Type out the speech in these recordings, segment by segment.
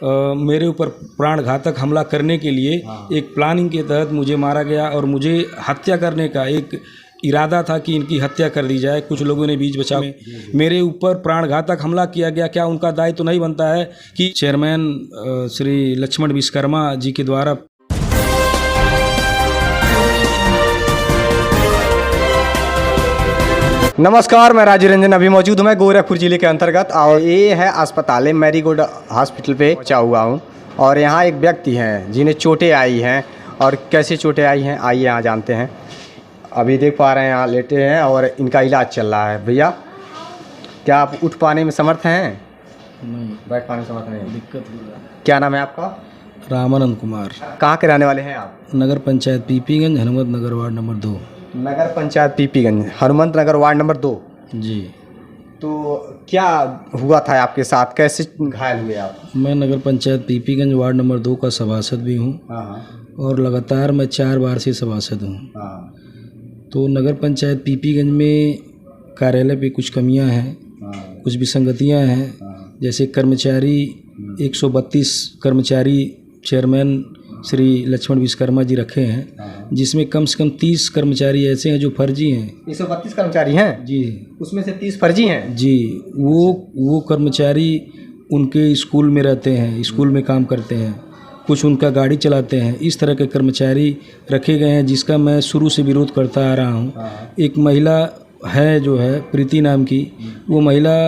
मेरे ऊपर प्राणघातक हमला करने के लिए एक प्लानिंग के तहत मुझे मारा गया और मुझे हत्या करने का एक इरादा था कि इनकी हत्या कर दी जाए। कुछ लोगों ने बीच बचाव में मेरे ऊपर प्राणघातक हमला किया गया। क्या उनका दायित्व तो नहीं बनता है कि चेयरमैन श्री लक्ष्मण विश्वकर्मा जी के द्वारा। नमस्कार, मैं राजीव रंजन अभी मौजूद हूँ मैं गोरखपुर जिले के अंतर्गत और ये है अस्पताल मैरीगोल्ड हॉस्पिटल पे पहुँचा हुआ हूँ। और यहाँ एक व्यक्ति हैं जिन्हें चोटें आई हैं और कैसे चोटें आई हैं आइए यहाँ जानते हैं। अभी देख पा रहे हैं यहाँ लेटे हैं और इनका इलाज चल रहा है। भैया, क्या आप उठ पाने में समर्थ हैं? नहीं, बैठ पाने में समर्थ नहीं, दिक्कत हो रहा है। क्या नाम है आपका? रामानंद कुमार। कहाँ के रहने वाले हैं आप? नगर पंचायत पीपीगंज, हनुमत नगर, वार्ड नंबर 2। नगर पंचायत पीपीगंज, हनुमंत नगर, वार्ड नंबर 2 जी। तो क्या हुआ था आपके साथ, कैसे घायल हुए आप? मैं नगर पंचायत पीपीगंज वार्ड नंबर 2 का सभासद भी हूँ और लगातार मैं 4 बार से सभासद हूँ। तो नगर पंचायत पीपीगंज में कार्यालय पे कुछ कमियां हैं, कुछ विसंगतियां हैं। जैसे कर्मचारी 132 कर्मचारी चेयरमैन श्री लक्ष्मण विश्वकर्मा जी रखे हैं, जिसमें कम से कम 30 कर्मचारी ऐसे हैं जो फर्जी हैं। 132 कर्मचारी हैं जी, उसमें से 30 फर्जी हैं जी। वो कर्मचारी उनके स्कूल में रहते हैं, स्कूल में काम करते हैं, कुछ उनका गाड़ी चलाते हैं। इस तरह के कर्मचारी रखे गए हैं जिसका मैं शुरू से विरोध करता आ रहा हूँ। एक महिला है जो है प्रीति नाम की, वो महिला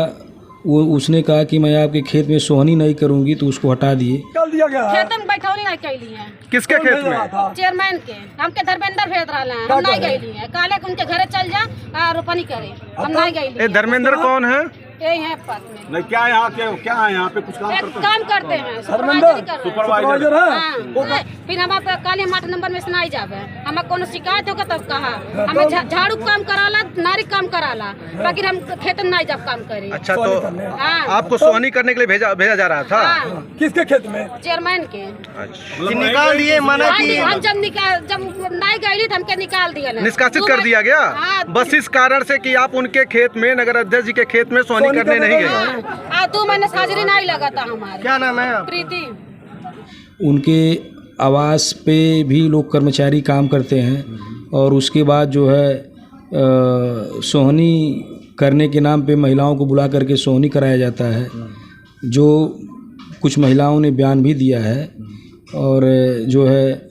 उसने कहा कि मैं आपके खेत में सोहनी नहीं करूंगी, तो उसको हटा दिए। खेत में बैठौनी नहीं कैली है। किसके खेत में? चेयरमैन के। हमके धर्मेंद्र भेज रहा है, हम नहीं गईली है। काले उनके घरे चल जा और रोपनी करे, हम नहीं गईली। धर्मेंद्र कौन है? यही है पास में। नहीं, क्या यहाँ क्या है यहाँ पे? कुछ काम करते हैं, सुपरवाइजर है। फिर हम काली 8 नंबर में सुनाई जावे, हमें कोनो शिकायत होगा तब कहा। हमें झाड़ू काम कराला, नारी काम कराला, बाकी हम खेत में नहीं जब काम करे। अच्छा, तो आपको सोहनी करने के लिए भेजा जा रहा था? किसके खेत में? चेयरमैन के। अच्छा, निकाल दिए? मना की? हम जब नहीं गई तो हमके निकाल दिया, निष्कासित कर दिया गया। बस इस कारण से कि आप उनके खेत में, नगर अध्यक्ष जी के खेत में सोहनी करने नहीं गए। 2 महीने हाजिरी नहीं लगा था हमारे। क्या नाम है? प्रीति। उनके आवास पे भी लोग कर्मचारी काम करते हैं और उसके बाद जो है सोहनी करने के नाम पे महिलाओं को बुला करके सोहनी कराया जाता है, जो कुछ महिलाओं ने बयान भी दिया है। और जो है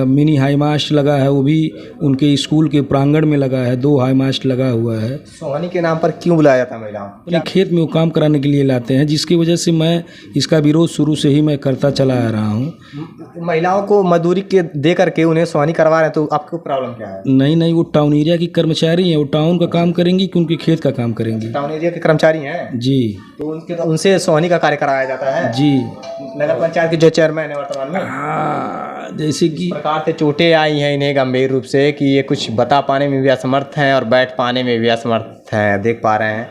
मिनी हाई मास्ट लगा है, वो भी उनके स्कूल के प्रांगण में लगा है। 2 हाई मास्ट लगा हुआ है। सोहनी के नाम पर क्यों बुलाया जाता है महिलाओं? अपने खेत में वो काम कराने के लिए लाते हैं, जिसकी वजह से मैं इसका विरोध शुरू से ही मैं करता चला आ रहा हूँ। महिलाओं को मजदूरी के दे करके उन्हें सोहनी करवा रहे हैं, तो आपको प्रॉब्लम क्या है? नहीं, वो टाउन एरिया की कर्मचारी हैं, वो टाउन का काम करेंगी कि उनके खेत का काम करेंगी? टाउन एरिया के कर्मचारी हैं जी। तो उनसे सोहनी का कार्य कराया जाता है जी। नगर पंचायत के जो चेयरमैन है वर्तमान में। हाँ, जैसे कि प्रकार से चोटें आई हैं इन्हें गंभीर रूप से कि ये कुछ बता पाने में भी असमर्थ हैं और बैठ पाने में भी असमर्थ हैं। देख पा रहे हैं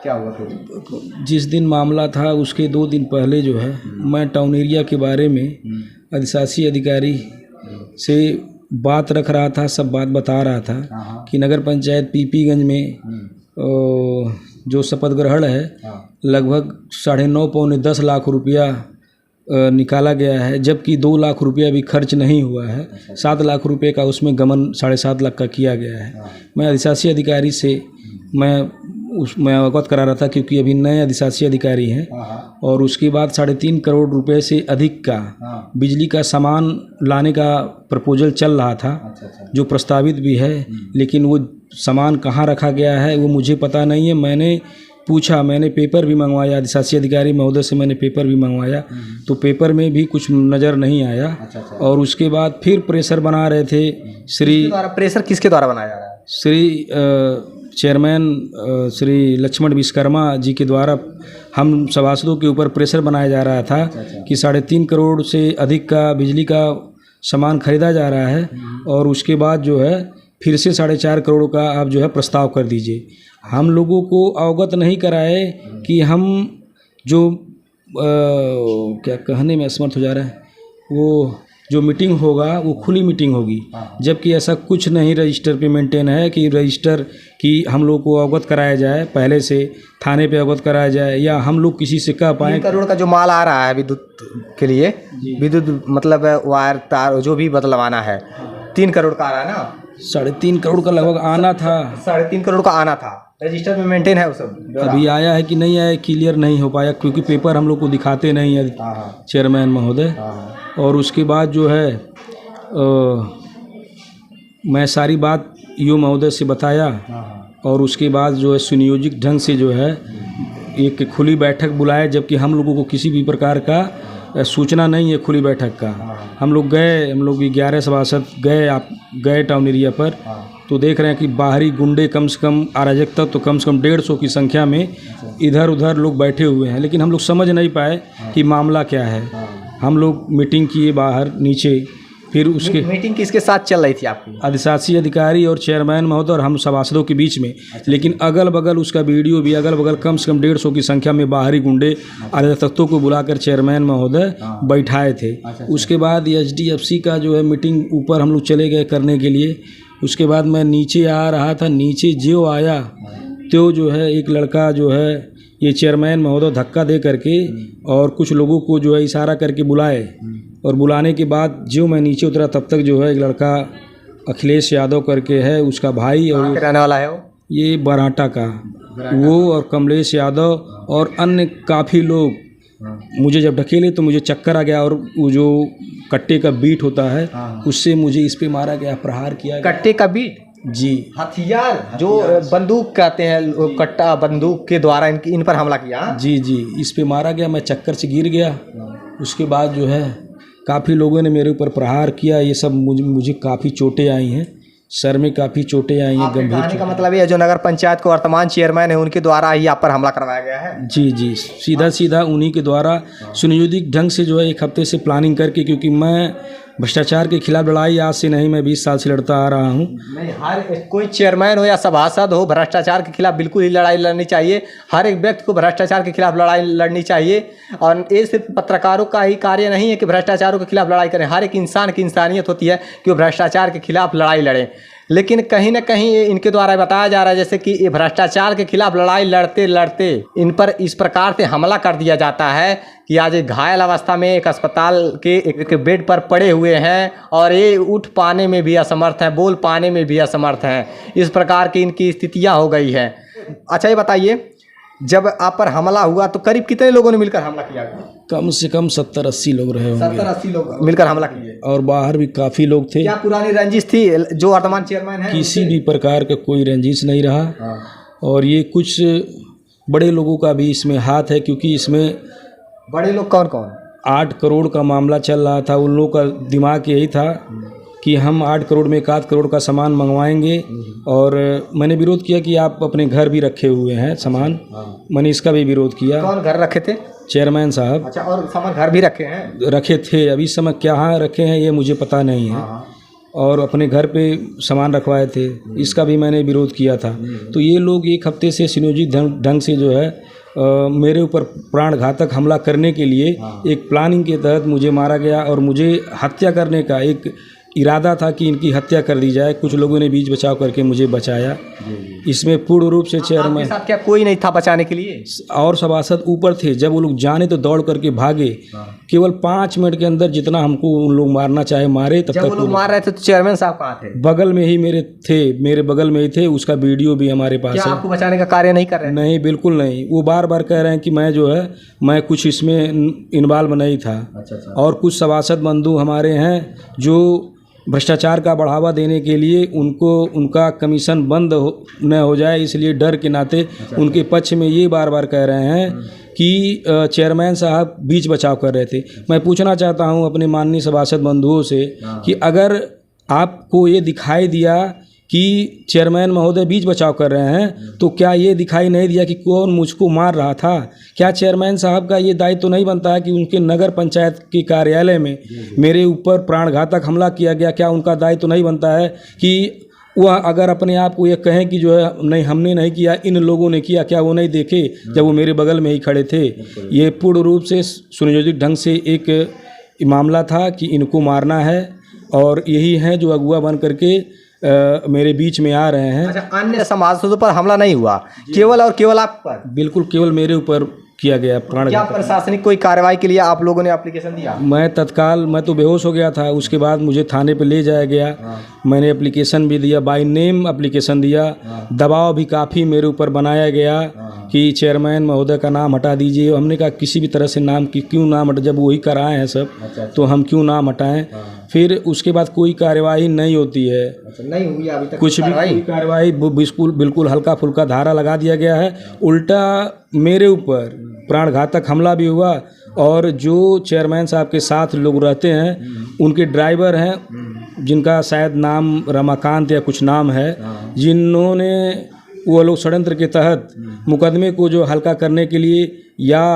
क्या हुआ फिर? जिस दिन मामला था उसके 2 दिन पहले जो है मैं टाउन एरिया के बारे में अधिशासी अधिकारी से बात रख रहा था, सब बात बता रहा था कि नगर पंचायत पीपीगंज में जो शपथ ग्रहण है लगभग 9.5 पौने 10 लाख रुपया निकाला गया है, जबकि 2 लाख रुपया भी खर्च नहीं हुआ है। 7 लाख रुपए का उसमें गमन 7.5 लाख का किया गया है। मैं अधिशासी अधिकारी से मैं अवगत करा रहा था, क्योंकि अभी नए अधिशासी अधिकारी हैं। और उसके बाद 3.5 करोड़ रुपए से अधिक का बिजली का सामान लाने का प्रपोजल चल रहा था, जो प्रस्तावित भी है, लेकिन वो सामान कहाँ रखा गया है वो मुझे पता नहीं है। मैंने पूछा, मैंने पेपर भी मंगवाया, अधिशासी अधिकारी महोदय से मैंने पेपर भी मंगवाया, तो पेपर में भी कुछ नज़र नहीं आया। और उसके बाद फिर प्रेशर बना रहे थे श्री। प्रेशर किसके द्वारा बनाया जा रहा है? श्री चेयरमैन श्री लक्ष्मण विश्वकर्मा जी के द्वारा हम सभासदों के ऊपर प्रेशर बनाया जा रहा था कि 3.5 करोड़ से अधिक का बिजली का सामान खरीदा जा रहा है, और उसके बाद जो है फिर से 4.5 करोड़ का आप जो है प्रस्ताव कर दीजिए। हम लोगों को अवगत नहीं कराए कि हम जो क्या कहने में असमर्थ हो जा रहा है, वो जो मीटिंग होगा वो खुली मीटिंग होगी, जबकि ऐसा कुछ नहीं रजिस्टर पे मेंटेन है कि रजिस्टर की हम लोग को अवगत कराया जाए, पहले से थाने पे अवगत कराया जाए, या हम लोग किसी से कह पाएँ। 3 करोड़ का जो माल आ रहा है विद्युत के लिए, विद्युत मतलब वायर तार जो भी बदलवाना है, 3 करोड़ का आ रहा है ना? 3.5 करोड़ का लगभग आना था। 3.5 करोड़ का आना था, रजिस्टर में मेंटेन है वो सब? अभी आया है कि नहीं आया, क्लियर नहीं हो पाया, क्योंकि पेपर हम लोग को दिखाते नहीं है चेयरमैन महोदय। और उसके बाद जो है मैं सारी बात ईओ महोदय से बताया, और उसके बाद जो है सुनियोजित ढंग से जो है एक खुली बैठक बुलाया, जबकि हम लोगों को किसी भी प्रकार का सूचना नहीं है खुली बैठक का। हम लोग 11 सभासद गए टाउन एरिया पर, तो देख रहे हैं कि बाहरी गुंडे कम से कम अराजक तत्व तो कम से कम 150 की संख्या में इधर उधर लोग बैठे हुए हैं, लेकिन हम लोग समझ नहीं पाए कि मामला क्या है। हम लोग मीटिंग किए बाहर नीचे, फिर उसके मीटिंग किसके साथ चल रही थी आपकी? अधिशासी अधिकारी और चेयरमैन महोदय और हम सभासदों के बीच में। लेकिन अगल बगल उसका वीडियो भी, अगल बगल कम से कम 150 की संख्या में बाहरी गुंडे अराजक तत्वों को बुलाकर चेयरमैन महोदय बैठाए थे। उसके बाद HDFC का जो है मीटिंग ऊपर हम लोग चले गए करने के लिए। उसके बाद मैं नीचे आ रहा था, नीचे जो आया तो जो है एक लड़का जो है ये चेयरमैन महोदय धक्का दे करके और कुछ लोगों को जो है इशारा करके बुलाए, और बुलाने के बाद जो मैं नीचे उतरा तब तक जो है एक लड़का अखिलेश यादव करके है, उसका भाई, और रहने वाला है वो, ये बराटा का, वो और कमलेश यादव और अन्य काफ़ी लोग। मुझे जब ढकेले तो मुझे चक्कर आ गया, और वो जो कट्टे का बीट होता है उससे मुझे इस पे मारा गया, प्रहार किया गया। कट्टे का बीट? जी, हथियार जो बंदूक कहते हैं, कट्टा बंदूक के द्वारा इन पर हमला किया? जी, इस पे मारा गया, मैं चक्कर से गिर गया। उसके बाद जो है काफ़ी लोगों ने मेरे ऊपर प्रहार किया। ये सब मुझे काफ़ी चोटें आई हैं, सर में काफ़ी चोटें आई हैं, गंभीर। का मतलब ये जो नगर पंचायत को वर्तमान चेयरमैन है उनके द्वारा ही आप पर हमला करवाया गया है? जी, सीधा उन्हीं के द्वारा सुनियोजित ढंग से जो है 1 हफ्ते से प्लानिंग करके, क्योंकि मैं भ्रष्टाचार के खिलाफ लड़ाई आज से नहीं, मैं 20 साल से लड़ता आ रहा हूँ। नहीं, हर कोई चेयरमैन हो या सभासद हो, भ्रष्टाचार के खिलाफ बिल्कुल ही लड़ाई लड़नी चाहिए। हर एक व्यक्ति को भ्रष्टाचार के खिलाफ लड़ाई लड़नी चाहिए, और ये सिर्फ पत्रकारों का ही कार्य नहीं है कि भ्रष्टाचारों के खिलाफ लड़ाई करें। हर एक इंसान की इंसानियत होती है कि वो भ्रष्टाचार के खिलाफ लड़ाई लड़ें। लेकिन कहीं ना कहीं इनके द्वारा बताया जा रहा है जैसे कि ये भ्रष्टाचार के खिलाफ लड़ाई लड़ते लड़ते इन पर इस प्रकार से हमला कर दिया जाता है कि आज घायल अवस्था में एक अस्पताल के एक बेड पर पड़े हुए हैं, और ये उठ पाने में भी असमर्थ हैं, बोल पाने में भी असमर्थ हैं। इस प्रकार की इनकी स्थितियां हो गई हैं। अच्छा, ये बताइए, जब आप पर हमला हुआ तो करीब कितने लोगों ने मिलकर हमला किया? कम से कम 70-80 लोग रहे होंगे। 70-80 लोग मिलकर हमला किए, और बाहर भी काफ़ी लोग थे। क्या पुरानी रंजिश थी जो वर्तमान चेयरमैन है? किसी भी प्रकार का कोई रंजिश नहीं रहा। और ये कुछ बड़े लोगों का भी इसमें हाथ है, क्योंकि इसमें बड़े लोग कौन कौन? 8 करोड़ का मामला चल रहा था। उन लोगों का दिमाग यही था कि हम 8 करोड़ में 1 करोड़ का सामान मंगवाएंगे, और मैंने विरोध किया कि आप अपने घर भी रखे हुए हैं सामान, मैंने इसका भी विरोध किया। कौन घर रखे थे? चेयरमैन साहब। अच्छा, और सामान घर भी रखे हैं? रखे थे, अभी समय क्या रखे हैं ये मुझे पता नहीं है। और अपने घर पे सामान रखवाए थे, इसका भी मैंने विरोध किया था। तो ये लोग 1 हफ्ते से सुनियोजित ढंग से जो है मेरे ऊपर प्राण घातक हमला करने के लिए एक प्लानिंग के तहत मुझे मारा गया, और मुझे हत्या करने का एक इरादा था कि इनकी हत्या कर दी जाए। कुछ लोगों ने बीच बचाव करके मुझे बचाया। इसमें पूर्ण रूप से चेयरमैन, साथ क्या कोई नहीं था बचाने के लिए? और सभासद ऊपर थे। जब वो लोग जाने तो दौड़ करके भागे। केवल 5 मिनट के अंदर जितना हमको उन लोग मारना चाहे मारे। तब जब तक वो लोग मार रहे थे तो चेयरमैन साहब कहाँ थे? बगल में ही मेरे बगल में ही थे। उसका वीडियो भी हमारे पास है। आपको बचाने का कार्य नहीं कर रहे? नहीं, बिल्कुल नहीं। वो बार बार कह रहे हैं कि मैं कुछ इसमें इन्वॉल्व नहीं था। अच्छा। और कुछ सभासद बंधु हमारे हैं जो भ्रष्टाचार का बढ़ावा देने के लिए उनका कमीशन बंद न हो जाए, इसलिए डर के नाते उनके पक्ष में ये बार बार कह रहे हैं कि चेयरमैन साहब बीच बचाव कर रहे थे। मैं पूछना चाहता हूं अपने माननीय सभासद बंधुओं से कि अगर आपको ये दिखाई दिया कि चेयरमैन महोदय बीच बचाव कर रहे हैं, तो क्या ये दिखाई नहीं दिया कि कौन मुझको मार रहा था? क्या चेयरमैन साहब का ये दायित्व तो नहीं बनता है कि उनके नगर पंचायत के कार्यालय में मेरे ऊपर प्राणघातक हमला किया गया? क्या उनका दायित्व तो नहीं बनता है कि वह अगर अपने आप को ये कहें कि जो है नहीं हमने नहीं किया, इन लोगों ने किया? क्या वो नहीं देखे जब वो मेरे बगल में ही खड़े थे? ये पूर्ण रूप से सुनियोजित ढंग से मामला था कि इनको मारना है और यही हैं जो अगुआ बन करके मेरे बीच में आ रहे हैं। अच्छा, अन्य सभासदों पर हमला नहीं हुआ, केवल और केवल आप पर? बिल्कुल, केवल मेरे ऊपर किया गया प्राण। क्या प्रशासनिक कोई कार्रवाई के लिए आप लोगों ने एप्लीकेशन दिया? मैं तत्काल, मैं तो बेहोश हो गया था, उसके बाद मुझे थाने पे ले जाया गया। मैंने एप्लीकेशन भी दिया, बाय नेम एप्लीकेशन दिया। दबाव भी काफ़ी मेरे ऊपर बनाया गया कि चेयरमैन महोदय का नाम हटा दीजिए। हमने कहा किसी भी तरह से नाम की क्यों नाम हटा, जब वही कराए हैं सब। अच्छा। तो हम क्यों नाम हटाएं। फिर उसके बाद कोई कार्यवाही नहीं होती है। अच्छा, नहीं हुई अभी तक कुछ भी कोई कार्रवाई, बिल्कुल हल्का फुल्का धारा लगा दिया गया है। उल्टा मेरे ऊपर प्राणघातक हमला भी हुआ और जो चेयरमैन साहब के साथ लोग रहते हैं उनके ड्राइवर हैं जिनका शायद नाम रमाकांत या कुछ नाम है, जिन्होंने वो लोग षड्यंत्र के तहत मुकदमे को जो हल्का करने के लिए या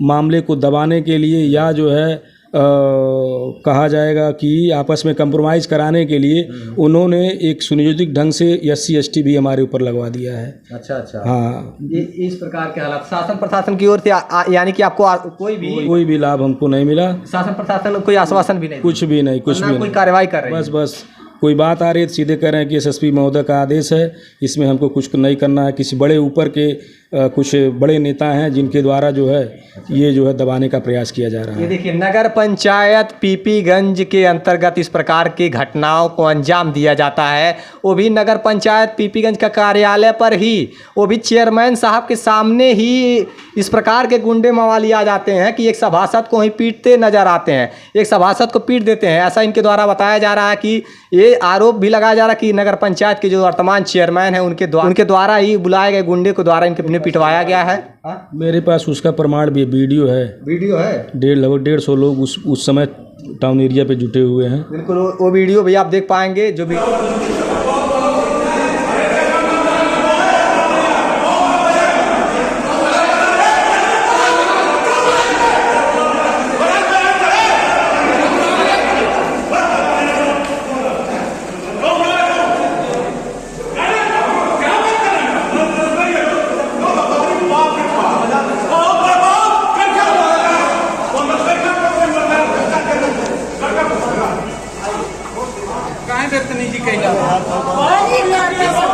मामले को दबाने के लिए या जो है कहा जाएगा कि आपस में कंप्रोमाइज़ कराने के लिए उन्होंने एक सुनियोजित ढंग से SC ST भी हमारे ऊपर लगवा दिया है। अच्छा। हाँ, ये इस प्रकार के हालात शासन प्रशासन की ओर से यानी कि आपको कोई भी लाभ हमको नहीं मिला। शासन प्रशासन कोई आश्वासन भी नहीं? कुछ भी नहीं, कुछ भी कोई नहीं। कार्रवाई कर रहे हैं? बस कोई बात आ रही है सीधे कह रहे हैं कि SSP महोदय का आदेश है, इसमें हमको कुछ नहीं करना है। किसी बड़े ऊपर के कुछ बड़े नेता हैं जिनके द्वारा जो है ये जो है दबाने का प्रयास किया जा रहा है। ये देखिए, नगर पंचायत पीपीगंज के अंतर्गत इस प्रकार की घटनाओं को अंजाम दिया जाता है, वो भी नगर पंचायत पीपीगंज का कार्यालय पर ही, वो भी चेयरमैन साहब के सामने ही इस प्रकार के गुंडे मवाली आ जाते हैं कि एक सभासद को ही पीटते नजर आते हैं, एक सभासद को पीट देते हैं। ऐसा इनके द्वारा बताया जा रहा है कि ये आरोप भी लगाया जा रहा है कि नगर पंचायत के जो वर्तमान चेयरमैन हैं उनके द्वारा ही बुलाए गए गुंडे को द्वारा इनके पिटवाया गया है। मेरे पास उसका प्रमाण भी, वीडियो है। 150 लोग उस समय टाउन एरिया पे जुटे हुए हैं। बिल्कुल, वो वीडियो भी आप देख पाएंगे जो भी।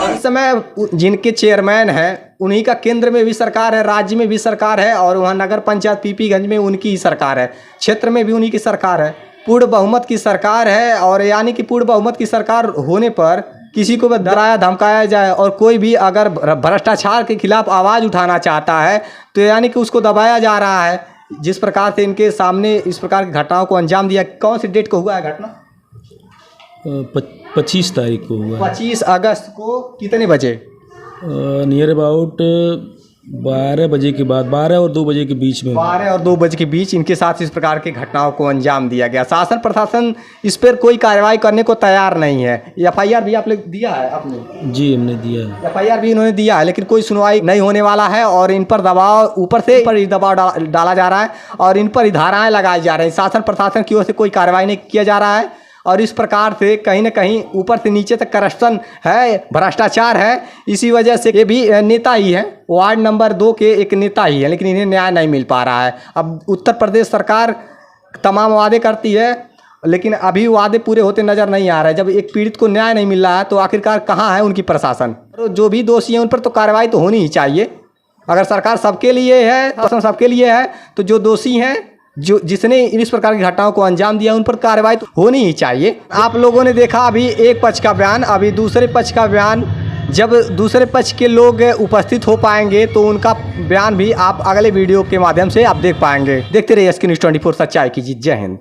इस समय जिनके चेयरमैन हैं उन्हीं का केंद्र में भी सरकार है, राज्य में भी सरकार है और वहाँ नगर पंचायत पीपीगंज में उनकी ही सरकार है, क्षेत्र में भी उन्हीं की सरकार है, पूर्ण बहुमत की सरकार है। और यानी कि पूर्ण बहुमत की सरकार होने पर किसी को भी डराया धमकाया जाए और कोई भी अगर भ्रष्टाचार के खिलाफ आवाज़ उठाना चाहता है तो यानी कि उसको दबाया जा रहा है। जिस प्रकार से इनके सामने इस प्रकार की घटनाओं को अंजाम दिया। कौन सी डेट को हुआ है घटना? 25 तारीख को हुआ। 25 अगस्त को कितने बजे? नियर अबाउट 12 बजे के बाद, 12 और 2 बजे के बीच में। 12 और 2 बजे के बीच इनके साथ इस प्रकार की घटनाओं को अंजाम दिया गया। शासन प्रशासन इस पर कोई कार्रवाई करने को तैयार नहीं है। FIR भी आपने दिया है? आपने? जी, हमने दिया है। FIR भी इन्होंने दिया है, लेकिन कोई सुनवाई नहीं होने वाला है और इन पर दबाव ऊपर से दबाव डाला जा रहा है और इन पर धाराएं लगाई जा रही हैं। शासन प्रशासन की ओर से कोई कार्रवाई नहीं किया जा रहा है और इस प्रकार से कहीं ना कहीं ऊपर से नीचे तक करप्शन है, भ्रष्टाचार है। इसी वजह से ये भी नेता ही है, वार्ड नंबर 2 के एक नेता ही है, लेकिन इन्हें न्याय नहीं मिल पा रहा है। अब उत्तर प्रदेश सरकार तमाम वादे करती है लेकिन अभी वादे पूरे होते नज़र नहीं आ रहे। जब एक पीड़ित को न्याय नहीं मिल रहा है तो आखिरकार कहाँ है उनकी प्रशासन? तो जो भी दोषी हैं उन पर तो कार्रवाई तो होनी ही चाहिए। अगर सरकार सबके लिए है, शासन सबके लिए है, तो जो दोषी हैं, जो जिसने इस प्रकार की घटनाओं को अंजाम दिया, उन पर कार्रवाई तो होनी ही चाहिए। आप लोगों ने देखा अभी एक पक्ष का बयान, अभी दूसरे पक्ष का बयान। जब दूसरे पक्ष के लोग उपस्थित हो पाएंगे तो उनका बयान भी आप अगले वीडियो के माध्यम से आप देख पाएंगे। देखते रहिए SK News 24, सच्चाई की जीत। जय हिंद।